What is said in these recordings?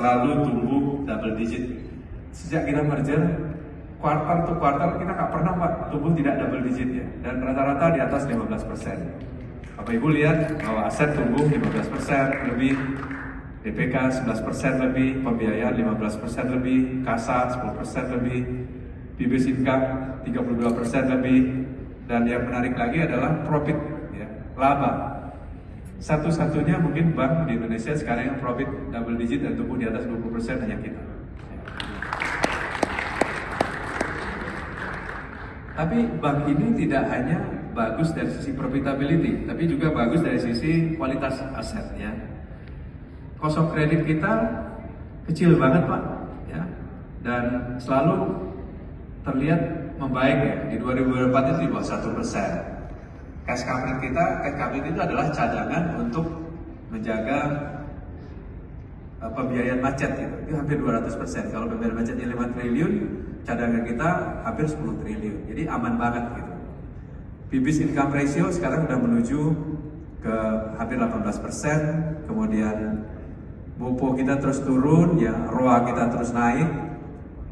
selalu tumbuh double digit. Sejak kita merger, kuartal to kuartal kita nggak pernah Pak tumbuh tidak double digit ya, dan rata-rata di atas 15%. Bapak Ibu lihat bahwa aset tumbuh 15% lebih, DPK 11% lebih, pembiayaan 15% lebih, kasa 10% lebih, fee-based income 32% lebih, dan yang menarik lagi adalah profit ya, laba. Satu-satunya mungkin bank di Indonesia sekarang yang profit double digit dan tumbuh di atas 20% hanya kita. Tapi bank ini tidak hanya bagus dari sisi profitability, tapi juga bagus dari sisi kualitas aset ya. Cost of credit kita kecil banget Pak ya, dan selalu terlihat membaik ya. Di 2024 itu di bawah 1%. Cash coverage itu adalah cadangan untuk menjaga pembiayaan macet gitu. Itu hampir 200%. Kalau pembiayaan macetnya 5 triliun, cadangan kita hampir 10 triliun. Jadi aman banget gitu. Fee-based income ratio sekarang udah menuju ke hampir 18%. Kemudian BOPO kita terus turun ya, ROA kita terus naik,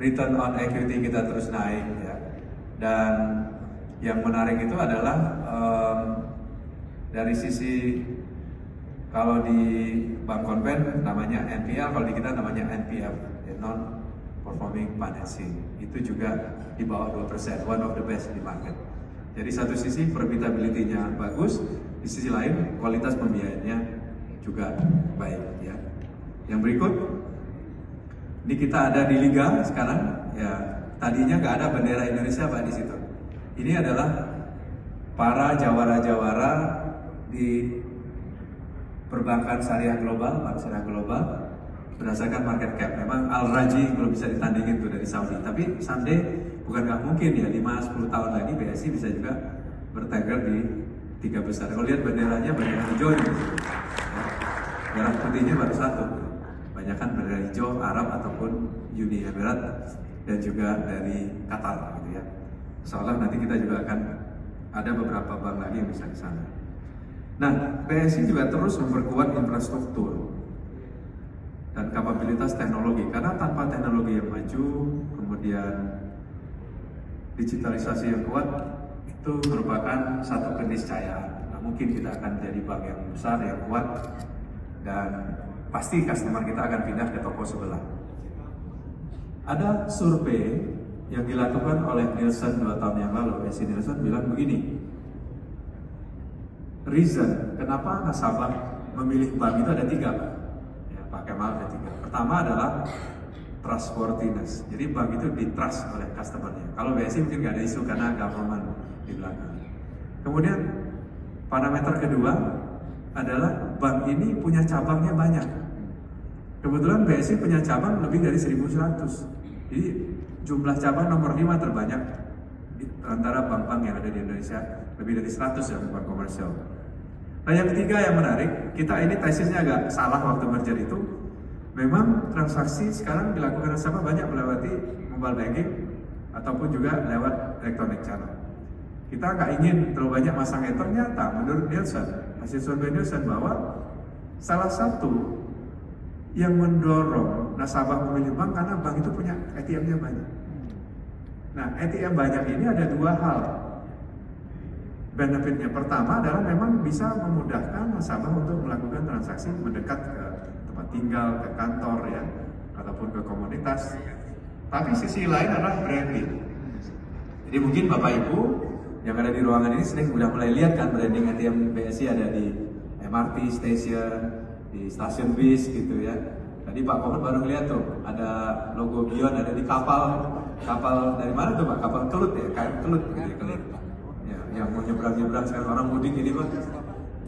return on equity kita terus naik ya. Dan yang menarik itu adalah dari sisi, kalau di bank konven namanya NPL, kalau di kita namanya NPF, non performing financing, itu juga di bawah 2%, one of the best di market. Jadi satu sisi profitability-nya bagus, di sisi lain kualitas pembiayaannya juga baik ya. Yang berikut, ini kita ada di liga sekarang ya. Tadinya nggak ada bendera Indonesia Pak di situ. Ini adalah para jawara-jawara di perbankan syariah global, bank syariah global berdasarkan market cap. Memang Al-Rajhi belum bisa ditandingin tuh dari Saudi, tapi someday bukan nggak mungkin ya, 5-10 tahun lagi BSI bisa juga bertengger di 3 besar. Kalau lihat benderanya banyak hijau di situ. Ya. Merah putihnya baru satu. Banyakan bendera hijau Arab ataupun Uni Emirat dan juga dari Qatar gitu ya. Insyaallah nanti kita juga akan ada beberapa bank lagi yang bisa di sana. Nah, BSI juga terus memperkuat infrastruktur dan kapabilitas teknologi, karena tanpa teknologi yang maju, kemudian digitalisasi yang kuat, itu merupakan satu keniscayaan. Nah, mungkin kita akan jadi bank yang besar, yang kuat, dan pasti customer kita akan pindah ke toko sebelah. Ada survei yang dilakukan oleh Nielsen 2 tahun yang lalu. BSI Nielsen bilang begini, reason kenapa nasabah memilih bank itu ada 3 Pak. Ya, Pak Kemal ada 3. Pertama adalah trustworthiness. Jadi bank itu di-trust oleh customer-nya. Kalau BSI mungkin nggak ada isu karena government di belakang. Kemudian parameter kedua adalah bank ini punya cabangnya banyak. Kebetulan BSI punya cabang lebih dari 1.100. Jadi jumlah cabang nomor 5 terbanyak di antara bank-bank yang ada di Indonesia, lebih dari 100 ya bank komersial. Nah yang ketiga yang menarik, kita ini tesisnya agak salah waktu merger itu. Memang transaksi sekarang dilakukan nasabah banyak melewati mobile banking ataupun juga lewat electronic channel. Kita nggak ingin terlalu banyak masang ternyata menurut Nielsen, hasil survei Nielsen bahwa salah satu yang mendorong nasabah memilih bank karena bank itu punya ATM-nya banyak. Nah, ATM banyak ini ada 2 hal. Benefitnya pertama adalah memang bisa memudahkan nasabah untuk melakukan transaksi mendekat ke tempat tinggal, ke kantor ya, ataupun ke komunitas. Tapi sisi lain adalah branding. Jadi mungkin Bapak Ibu yang ada di ruangan ini sudah mulai lihat kan branding ATM BSI ada di MRT station, di stasiun bis gitu ya. Tadi Pak Komar baru lihat tuh ada logo Bion ada di kapal dari mana tuh Pak? Kapal Kelut ya, kayak Kelut gitu, Kelut. Ya, yang mau nyebrang sekarang orang mudik ini Pak,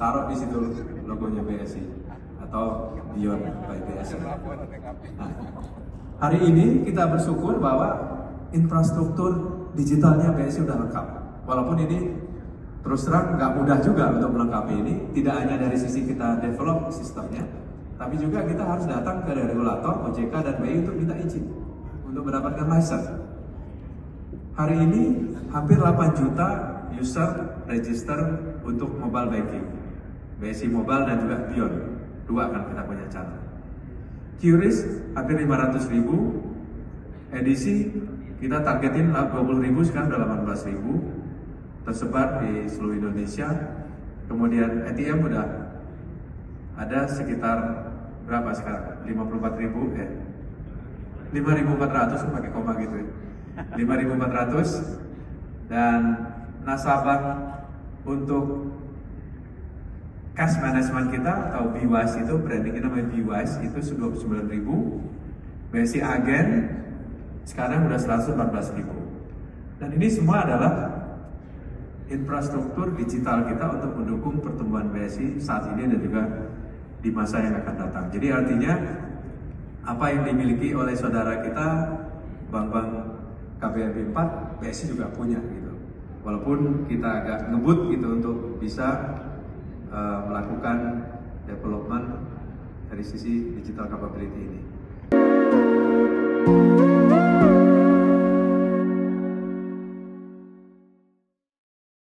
taruh di situ logonya BSI atau Bion by BSI. Nah, hari ini kita bersyukur bahwa infrastruktur digitalnya BSI udah lengkap. Walaupun ini terus terang nggak mudah juga untuk melengkapi ini, tidak hanya dari sisi kita develop sistemnya, tapi juga kita harus datang ke regulator, OJK dan BI untuk minta izin untuk mendapatkan license. Hari ini hampir 8 juta user register untuk mobile banking, BSI Mobile dan juga Bion, 2 akan kita punya channel. QRIS hampir 500.000, edisi kita targetin 20.000, sekarang udah 18.000, tersebar di seluruh Indonesia. Kemudian ATM udah ada sekitar berapa sekarang? 54.000 ya. 5.400 pakai koma gitu ya. 5.400, dan nasabah untuk cash management kita atau BWise itu, brandingnya namanya BWise, itu 29.000. BSI agen sekarang udah 114.000. Dan ini semua adalah infrastruktur digital kita untuk mendukung pertumbuhan BSI saat ini dan juga di masa yang akan datang. Jadi artinya apa yang dimiliki oleh saudara kita, bank-bank KBRI 4, BSI juga punya gitu. Walaupun kita agak ngebut gitu untuk bisa melakukan development dari sisi digital capability ini.